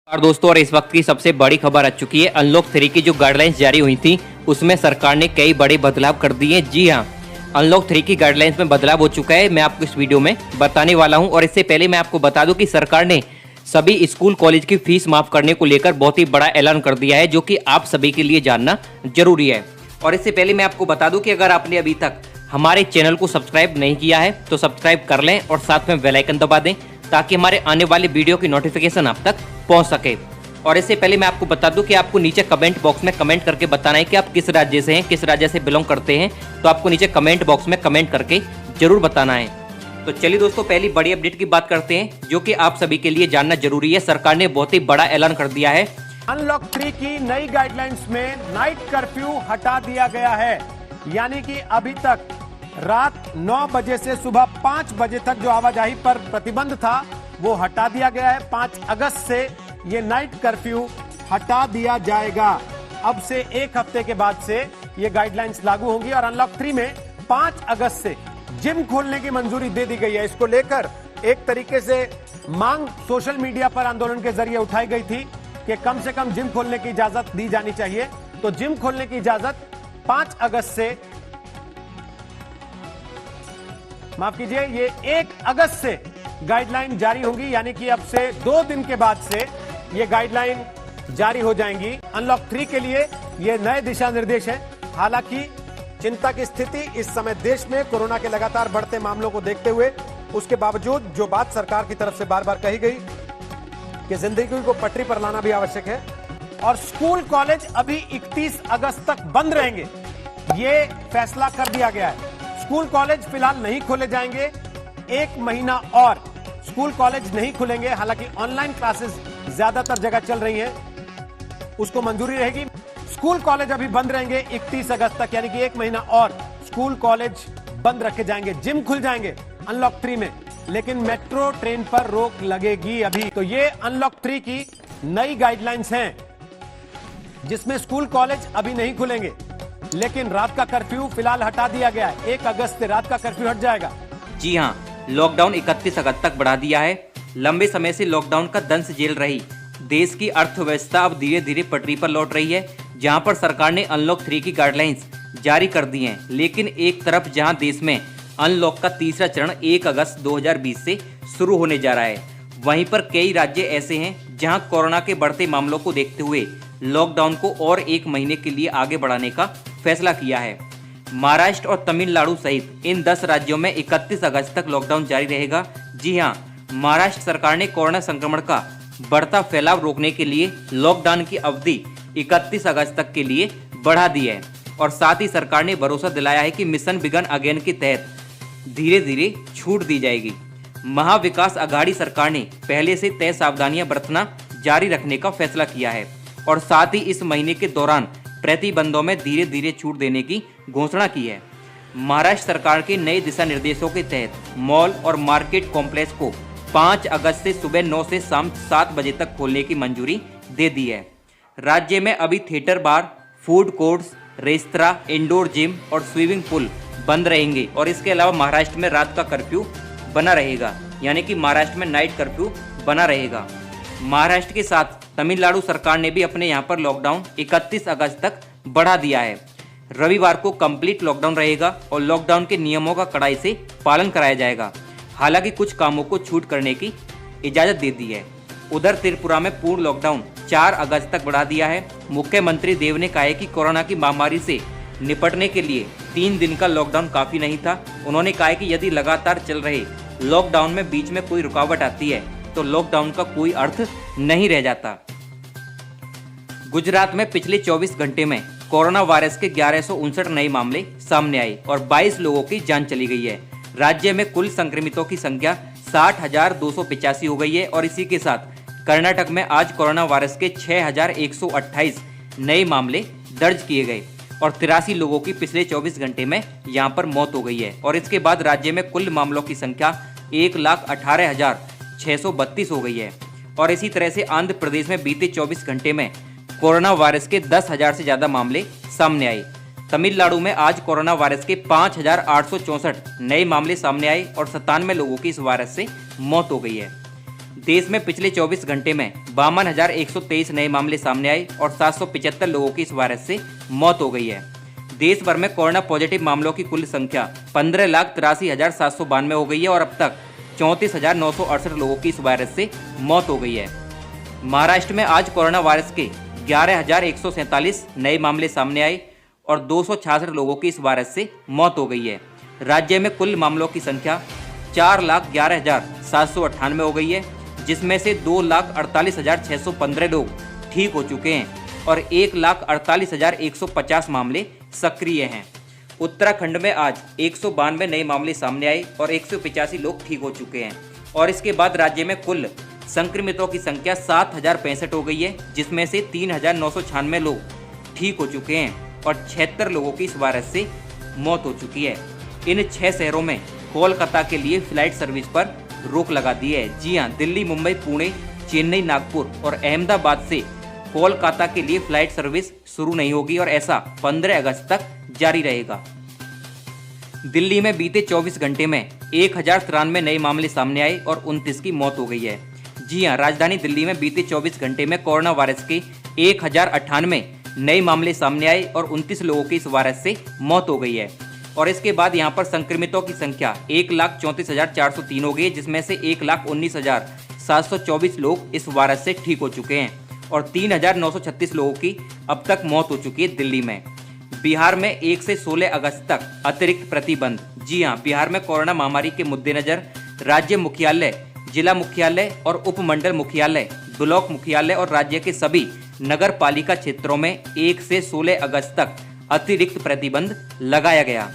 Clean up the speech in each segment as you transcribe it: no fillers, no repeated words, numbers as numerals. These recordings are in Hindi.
और दोस्तों और इस वक्त की सबसे बड़ी खबर आ चुकी है। अनलॉक 3 की जो गाइडलाइंस जारी हुई थी उसमें सरकार ने कई बड़े बदलाव कर दिए। जी हाँ, अनलॉक 3 की गाइडलाइंस में बदलाव हो चुका है। मैं आपको इस वीडियो में बताने वाला हूं। और इससे पहले मैं आपको बता दूं कि सरकार ने सभी स्कूल कॉलेज की फीस माफ करने को लेकर बहुत ही बड़ा ऐलान कर दिया है, जो कि आप सभी के लिए जानना जरूरी है। और इससे पहले मैं आपको बता दूं कि अगर आपने अभी तक हमारे चैनल को सब्सक्राइब नहीं किया है तो सब्सक्राइब कर लें और साथ में बेल आइकन दबा दें ताकि हमारे आने वाले वीडियो की नोटिफिकेशन आप तक पहुंच सके। और इससे पहले मैं आपको बता दूं कि आपको नीचे कमेंट बॉक्स में कमेंट करके बताना है कि आप किस राज्य से हैं, किस राज्य से बिलोंग करते हैं। तो आपको नीचे कमेंट बॉक्स में कमेंट करके जरूर बताना है। तो चलिए दोस्तों, पहली बड़ी अपडेट की बात करते हैं जो कि आप सभी के लिए जानना जरूरी है। सरकार ने बहुत ही बड़ा ऐलान कर दिया है। अनलॉक 3 की नई गाइडलाइंस में नाइट कर्फ्यू हटा दिया गया है, यानी कि अभी तक रात 9 बजे से सुबह 5 बजे तक जो आवाजाही पर प्रतिबंध था वो हटा दिया गया है। 5 अगस्त से ये नाइट कर्फ्यू हटा दिया जाएगा। अब से एक हफ्ते के बाद से ये गाइडलाइंस लागू होंगी और अनलॉक 3 में 5 अगस्त से जिम खोलने की मंजूरी दे दी गई है। इसको लेकर एक तरीके से मांग सोशल मीडिया पर आंदोलन के जरिए उठाई गई थी कि कम से कम जिम खोलने की इजाजत दी जानी चाहिए। तो जिम खोलने की इजाजत 5 अगस्त से, माफ कीजिए, ये 1 अगस्त से गाइडलाइन जारी होगी, यानी कि अब से 2 दिन के बाद से ये गाइडलाइन जारी हो जाएंगी। अनलॉक 3 के लिए ये नए दिशा निर्देश है। हालांकि चिंता की स्थिति इस समय देश में कोरोना के लगातार बढ़ते मामलों को देखते हुए, उसके बावजूद जो बात सरकार की तरफ से बार बार कही गई कि जिंदगी को पटरी पर लाना भी आवश्यक है और स्कूल कॉलेज अभी 31 अगस्त तक बंद रहेंगे, ये फैसला कर दिया गया है। स्कूल कॉलेज फिलहाल नहीं खोले जाएंगे, 1 महीना और स्कूल कॉलेज नहीं खुलेंगे। हालांकि ऑनलाइन क्लासेस ज्यादातर जगह चल रही हैं, उसको मंजूरी रहेगी। स्कूल कॉलेज अभी बंद रहेंगे 31 अगस्त तक, यानी कि 1 महीना और स्कूल कॉलेज बंद रखे जाएंगे। जिम खुल जाएंगे अनलॉक 3 में, लेकिन मेट्रो ट्रेन पर रोक लगेगी अभी। तो ये अनलॉक 3 की नई गाइडलाइंस हैं, जिसमें स्कूल कॉलेज अभी नहीं खुलेंगे, लेकिन रात का कर्फ्यू फिलहाल हटा दिया गया है। 1 अगस्त से रात का कर्फ्यू हट जाएगा। जी हाँ, लॉकडाउन 31 अगस्त तक बढ़ा दिया है। लंबे समय से लॉकडाउन का दंश झेल रही देश की अर्थव्यवस्था अब धीरे धीरे पटरी पर लौट रही है, जहां पर सरकार ने अनलॉक 3 की गाइडलाइंस जारी कर दी हैं। लेकिन एक तरफ जहां देश में अनलॉक का तीसरा चरण 1 अगस्त 2020 से शुरू होने जा रहा है, वहीं पर कई राज्य ऐसे हैं जहां कोरोना के बढ़ते मामलों को देखते हुए लॉकडाउन को और 1 महीने के लिए आगे बढ़ाने का फैसला किया है। महाराष्ट्र और तमिलनाडु सहित इन 10 राज्यों में 31 अगस्त तक लॉकडाउन जारी रहेगा। जी हां, महाराष्ट्र सरकार ने कोरोना संक्रमण का बढ़ता फैलाव रोकने के लिए लॉकडाउन की अवधि 31 अगस्त तक के लिए बढ़ा दी है और साथ ही सरकार ने भरोसा दिलाया है कि मिशन बिगन अगेन के तहत धीरे धीरे छूट दी जाएगी। महाविकास अघाड़ी सरकार ने पहले से तय सावधानियां बरतना जारी रखने का फैसला किया है और साथ ही इस महीने के दौरान प्रतिबंधों में धीरे धीरे छूट देने की घोषणा की है। महाराष्ट्र सरकार के नए दिशा निर्देशों के तहत मॉल और मार्केट कॉम्प्लेक्स को 5 अगस्त से सुबह 9 से शाम 7 बजे तक खोलने की मंजूरी दे दी है। राज्य में अभी theatre, bar, food courts, restaurant, indoor gym और स्विमिंग पूल बंद रहेंगे और इसके अलावा महाराष्ट्र में रात का कर्फ्यू बना रहेगा, यानी कि महाराष्ट्र में नाइट कर्फ्यू बना रहेगा। महाराष्ट्र के साथ तमिलनाडु सरकार ने भी अपने यहाँ पर लॉकडाउन 31 अगस्त तक बढ़ा दिया है। रविवार को कंप्लीट लॉकडाउन रहेगा और लॉकडाउन के नियमों का कड़ाई से पालन कराया जाएगा। हालांकि कुछ कामों को छूट करने की इजाजत दे दी है। उधर त्रिपुरा में पूर्ण लॉकडाउन 4 अगस्त तक बढ़ा दिया है। मुख्यमंत्री देव ने कहा है कि कोरोना की महामारी से निपटने के लिए 3 दिन का लॉकडाउन काफी नहीं था। उन्होंने कहा है कि यदि लगातार चल रहे लॉकडाउन में बीच में कोई रुकावट आती है तो लॉकडाउन का कोई अर्थ नहीं रह जाता। गुजरात में पिछले 24 घंटे में कोरोना वायरस के 1159 नए मामले सामने आए और 22 लोगों की जान चली गई है। राज्य में कुल संक्रमितों की संख्या 60,285 हो गई है और इसी के साथ कर्नाटक में आज कोरोना वायरस के 6,128 नए मामले दर्ज किए गए और 83 लोगों की पिछले 24 घंटे में यहां पर मौत हो गई है। और इसके बाद राज्य में कुल मामलों की संख्या 1,18,632 हो गई है। और इसी तरह से आंध्र प्रदेश में बीते 24 घंटे में कोरोना वायरस के 10,000 से ज्यादा मामले सामने आए। तमिलनाडु में आज कोरोना वायरस के 5,864 नए मामले सामने आए और 97 लोगों की इस वायरस से मौत हो गई है। देश में पिछले 24 घंटे में 52,123 नए मामले सामने आए और 775 लोगों की इस वायरस से मौत हो गई है। देश भर में कोरोना पॉजिटिव मामलों की कुल संख्या 15,83,792 हो गई है और अब तक 34,968 लोगों की इस वायरस से मौत हो गई है। महाराष्ट्र में आज कोरोना वायरस के 11,147 नए मामले सामने आए और 266 लोगों की इस वायरस से मौत हो गई है। राज्य में कुल मामलों की संख्या 4,11,798 हो गई है, जिसमें से 2,48,615 लोग ठीक हो चुके हैं और 1,48,150 मामले सक्रिय हैं। उत्तराखंड में आज 192 नए मामले सामने आए और 185 लोग ठीक हो चुके हैं और इसके बाद राज्य में कुल संक्रमितों की संख्या 7,065 हो गई है, जिसमें से 3,996 लोग ठीक हो चुके हैं और 76 लोगों की इस वायरस से मौत हो चुकी है। इन 6 शहरों में कोलकाता के लिए फ्लाइट सर्विस पर रोक लगा दी है। जी हां, दिल्ली, मुंबई, पुणे, चेन्नई, नागपुर और अहमदाबाद से कोलकाता के लिए फ्लाइट सर्विस शुरू नहीं होगी और ऐसा 15 अगस्त तक जारी रहेगा। दिल्ली में बीते 24 घंटे में 1,093 नए मामले सामने आए और 29 की मौत हो गई है। जी हां, राजधानी दिल्ली में बीते 24 घंटे में कोरोना वायरस के 1,098 नए मामले सामने आए और 29 लोगों की इस वायरस से मौत हो गई है और इसके बाद यहां पर संक्रमितों की संख्या 1,34,403 हो गई है, जिसमें से 1,19,724 लोग इस वायरस से ठीक हो चुके हैं और 3,936 लोगों की अब तक मौत हो चुकी है दिल्ली में। बिहार में 1 से 16 अगस्त तक अतिरिक्त प्रतिबंध। जी हां, बिहार में कोरोना महामारी के मद्देनजर राज्य मुख्यालय, जिला मुख्यालय और उपमंडल मुख्यालय, ब्लॉक मुख्यालय और राज्य के सभी नगर पालिका क्षेत्रों में 1 से 16 अगस्त तक अतिरिक्त प्रतिबंध लगाया गया।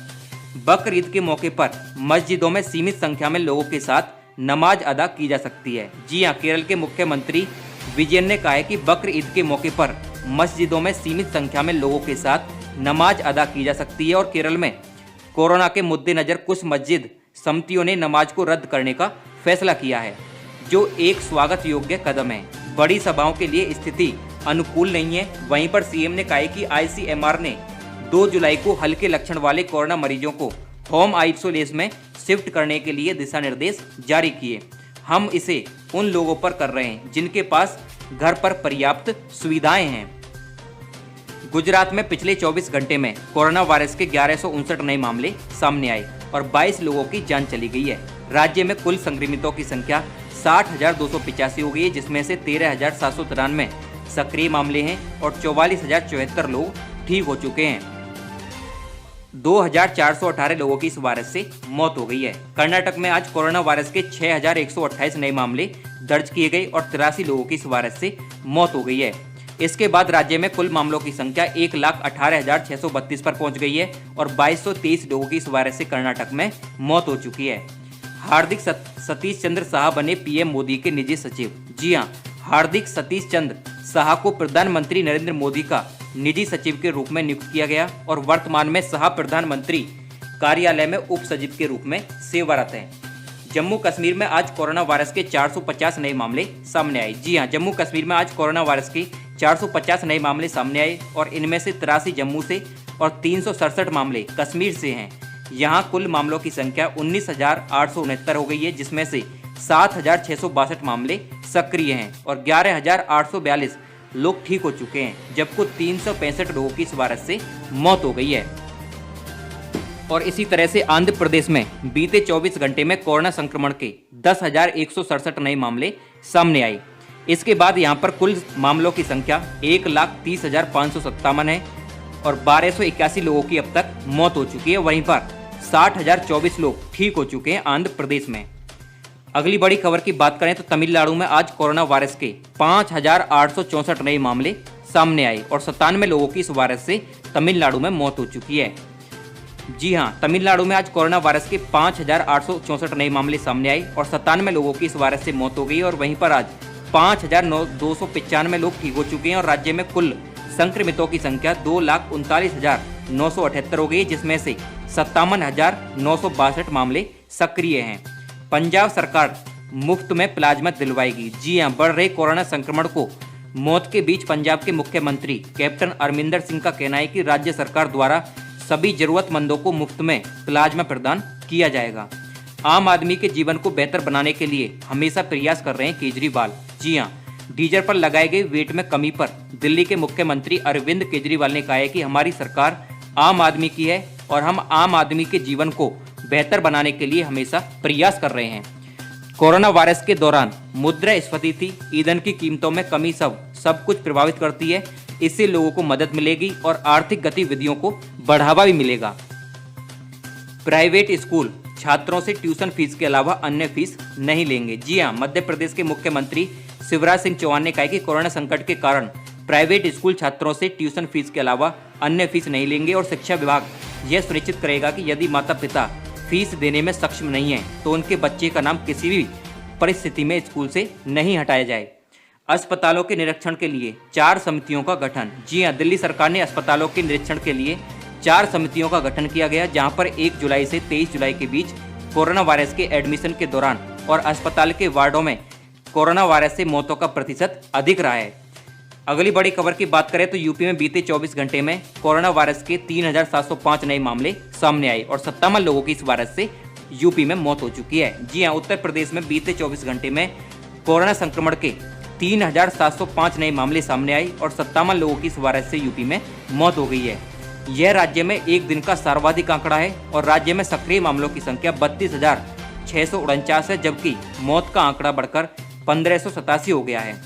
बकर ईद के मौके पर मस्जिदों में सीमित संख्या में लोगों के साथ नमाज अदा की जा सकती है। जी हां, केरल के मुख्यमंत्री विजयन ने कहा है कि बकर ईद के मौके पर मस्जिदों में सीमित संख्या में लोगों के साथ नमाज अदा की जा सकती है और केरल में कोरोना के मद्देनजर कुछ मस्जिद समितियों ने नमाज को रद्द करने का फैसला किया है, जो एक स्वागत योग्य कदम है। बड़ी सभाओं के लिए स्थिति अनुकूल नहीं है। वहीं पर सीएम ने कहा है कि ICMR ने 2 जुलाई को हल्के लक्षण वाले कोरोना मरीजों को होम आइसोलेशन में शिफ्ट करने के लिए दिशा निर्देश जारी किए। हम इसे उन लोगों पर कर रहे हैं जिनके पास घर पर पर्याप्त सुविधाएं हैं। गुजरात में पिछले 24 घंटे में कोरोना वायरस के 1159 नए मामले सामने आए और 22 लोगों की जान चली गई है। राज्य में कुल संक्रमितों की संख्या 60,285 हो गई है, जिसमें से 13,793 सक्रिय मामले हैं और 44,074 लोग ठीक हो चुके हैं। 2,418 लोगों की इस वायरस से मौत हो गई है। कर्नाटक में आज कोरोना वायरस के 6,128 नए मामले दर्ज किए गए और 83 लोगों की इस वायरस से मौत हो गई है। इसके बाद राज्य में कुल मामलों की संख्या 1,18,632 पर पहुंच गई है और 2,223 लोगों की इस वायरस से कर्नाटक में मौत हो चुकी है। हार्दिक सतीश चंद्र साहा बने पीएम मोदी के निजी सचिव। जी हां, हार्दिक सतीश चंद्र साहा को प्रधानमंत्री नरेंद्र मोदी का निजी सचिव के रूप में नियुक्त किया गया और वर्तमान में साहा प्रधानमंत्री कार्यालय में उप सचिव के रूप में सेवारत हैं। जम्मू कश्मीर में आज कोरोना वायरस के 450 नए मामले सामने आए। जी हां, जम्मू कश्मीर में आज कोरोना वायरस के 450 नए मामले सामने आए और इनमें से 83 जम्मू से और 367 मामले कश्मीर से हैं। यहां कुल मामलों की संख्या 19,869 हो गई है, जिसमें से 7,662 मामले सक्रिय हैं और 11,842 लोग ठीक हो चुके हैं, जबकि 365 लोगों की इस वायरस से मौत हो गई है। और इसी तरह से आंध्र प्रदेश में बीते 24 घंटे में कोरोना संक्रमण के 10,167 नए मामले सामने आए। इसके बाद यहां पर कुल मामलों की संख्या 1,30,557 है और 1,281 लोगों की अब तक मौत हो चुकी है। वहीं पर 60,024 लोग ठीक हो चुके हैं आंध्र प्रदेश में। अगली बड़ी खबर की बात करें तो तमिलनाडु में आज कोरोना वायरस के 5,864 नए मामले सामने आए और 97 लोगों की इस वायरस से तमिलनाडु में मौत हो चुकी है। जी हां, तमिलनाडु में आज कोरोना वायरस के 5,864 नए मामले सामने आए और 97 लोगों की इस वायरस से मौत हो गई और वहीं पर आज 5,295 लोग ठीक हो चुके हैं और राज्य में कुल संक्रमितों की संख्या 2,39,978 हो गई, जिसमें से 57,962 मामले सक्रिय हैं। पंजाब सरकार मुफ्त में प्लाज्मा दिलवाएगी। जी हां, बढ़ रहे कोरोना संक्रमण को मौत के बीच पंजाब के मुख्यमंत्री कैप्टन अमरिंदर सिंह का कहना है कि राज्य सरकार द्वारा सभी जरूरतमंदों को मुफ्त में प्लाज्मा प्रदान किया जाएगा। आम आदमी के जीवन को बेहतर बनाने के लिए हमेशा प्रयास कर रहे हैं केजरीवाल। जी हां, डीजल पर लगाए गए वेट में कमी पर दिल्ली के मुख्यमंत्री अरविंद केजरीवाल ने कहा है कि हमारी सरकार आम आदमी की है और हम आम आदमी के जीवन को बेहतर बनाने के लिए हमेशा प्रयास कर रहे हैं। कोरोना वायरस के दौरान मुद्रास्फीति, ईंधन की कीमतों में कमी सब कुछ प्रभावित करती है। इससे लोगों को मदद मिलेगी और आर्थिक गतिविधियों को बढ़ावा भी मिलेगा। प्राइवेट स्कूल छात्रों से ट्यूशन फीस के अलावा अन्य फीस नहीं लेंगे। जी हां, मध्य प्रदेश के मुख्यमंत्री शिवराज सिंह चौहान ने कहा कि कोरोना संकट के कारण प्राइवेट स्कूल छात्रों से ट्यूशन फीस के अलावा अन्य फीस नहीं लेंगे और शिक्षा विभाग यह सुनिश्चित करेगा कि यदि माता पिता फीस देने में सक्षम नहीं है तो उनके बच्चे का नाम किसी भी परिस्थिति में स्कूल से नहीं हटाया जाए। अस्पतालों के निरीक्षण के लिए 4 समितियों का गठन। जी हां, दिल्ली सरकार ने अस्पतालों के निरीक्षण के लिए 4 समितियों का गठन किया गया, जहां पर 1 जुलाई से 23 जुलाई के बीच कोरोना वायरस के एडमिशन के दौरान और अस्पताल के वार्डों में कोरोना वायरस से मौतों का प्रतिशत अधिक रहा है। अगली बड़ी खबर की बात करें तो यूपी में बीते 24 घंटे में कोरोना वायरस के 3705 नए मामले सामने आए और 57 लोगों की इस वायरस से यूपी में मौत हो चुकी है। जी हां, उत्तर प्रदेश में बीते 24 घंटे में कोरोना संक्रमण के 3705 नए मामले सामने आए और 57 लोगों की इस वायरस से यूपी में मौत हो गई है। यह राज्य में एक दिन का सर्वाधिक आंकड़ा है और राज्य में सक्रिय मामलों की संख्या 32,649 है, जबकि मौत का आंकड़ा बढ़कर 1587 हो गया है।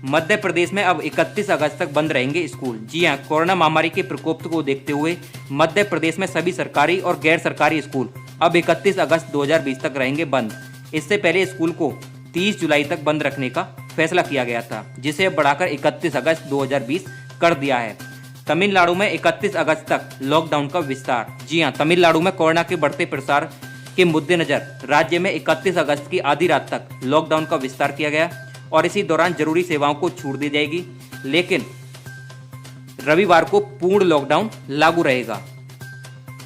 मध्य प्रदेश में अब 31 अगस्त तक बंद रहेंगे स्कूल। जी हां, कोरोना महामारी के प्रकोप को देखते हुए मध्य प्रदेश में सभी सरकारी और गैर सरकारी स्कूल अब 31 अगस्त 2020 तक रहेंगे बंद। इससे पहले स्कूल को 30 जुलाई तक बंद रखने का फैसला किया गया था, जिसे अब बढ़ाकर 31 अगस्त 2020 कर दिया है। तमिलनाडु में 31 अगस्त तक लॉकडाउन का विस्तार। जी हां, तमिलनाडु में कोरोना के बढ़ते प्रसार के मद्देनजर राज्य में 31 अगस्त की आधी रात तक लॉकडाउन का विस्तार किया गया और इसी दौरान जरूरी सेवाओं को छूट दी जाएगी, लेकिन रविवार को पूर्ण लॉकडाउन लागू रहेगा।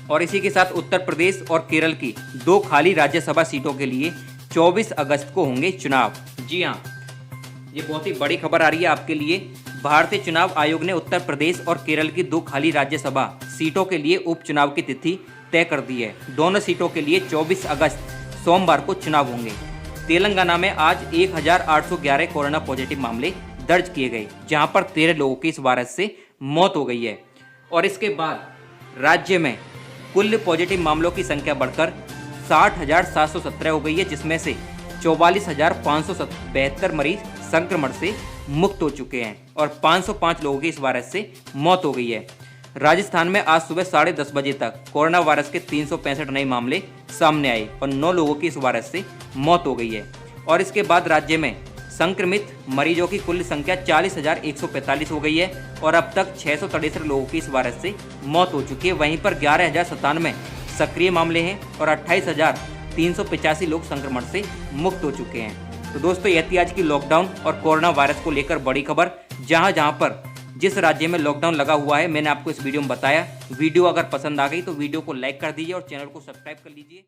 और इसी के साथ उत्तर प्रदेश और केरल की 2 खाली राज्यसभा सीटों के लिए 24 अगस्त को होंगे चुनाव। जी हां, ये बहुत ही बड़ी खबर आ रही है आपके लिए। भारतीय चुनाव आयोग ने उत्तर प्रदेश और केरल की 2 खाली राज्यसभा सीटों के लिए उपचुनाव की तिथि तय कर दी है। दोनों सीटों के लिए 24 अगस्त सोमवार को चुनाव होंगे। तेलंगाना में आज 1811 कोरोना पॉजिटिव मामले दर्ज किए गए, जहां पर 13 लोगों की इस वायरस से मौत हो गई है और इसके बाद राज्य में कुल पॉजिटिव मामलों की संख्या बढ़कर 60,717 हो गई है, जिसमें से 44,572 मरीज संक्रमण से मुक्त हो चुके हैं और 505 लोगों की इस वायरस से मौत हो गई है। राजस्थान में आज सुबह 10:30 बजे तक कोरोना वायरस के 365 नए मामले सामने आए और 9 लोगों की इस वायरस से मौत हो गई है और इसके बाद राज्य में संक्रमित मरीजों की कुल संख्या 40,145 हो गई है और अब तक 663 लोगों की इस वायरस से मौत हो चुकी है। वहीं पर 11,097 सक्रिय मामले हैं और 28,385 लोग संक्रमण से मुक्त हो चुके हैं। तो दोस्तों, यह थी आज की लॉकडाउन और कोरोना वायरस को लेकर बड़ी खबर। जहां पर जिस राज्य में लॉकडाउन लगा हुआ है मैंने आपको इस वीडियो में बताया। वीडियो अगर पसंद आ गई तो वीडियो को लाइक कर दीजिए और चैनल को सब्सक्राइब कर लीजिए।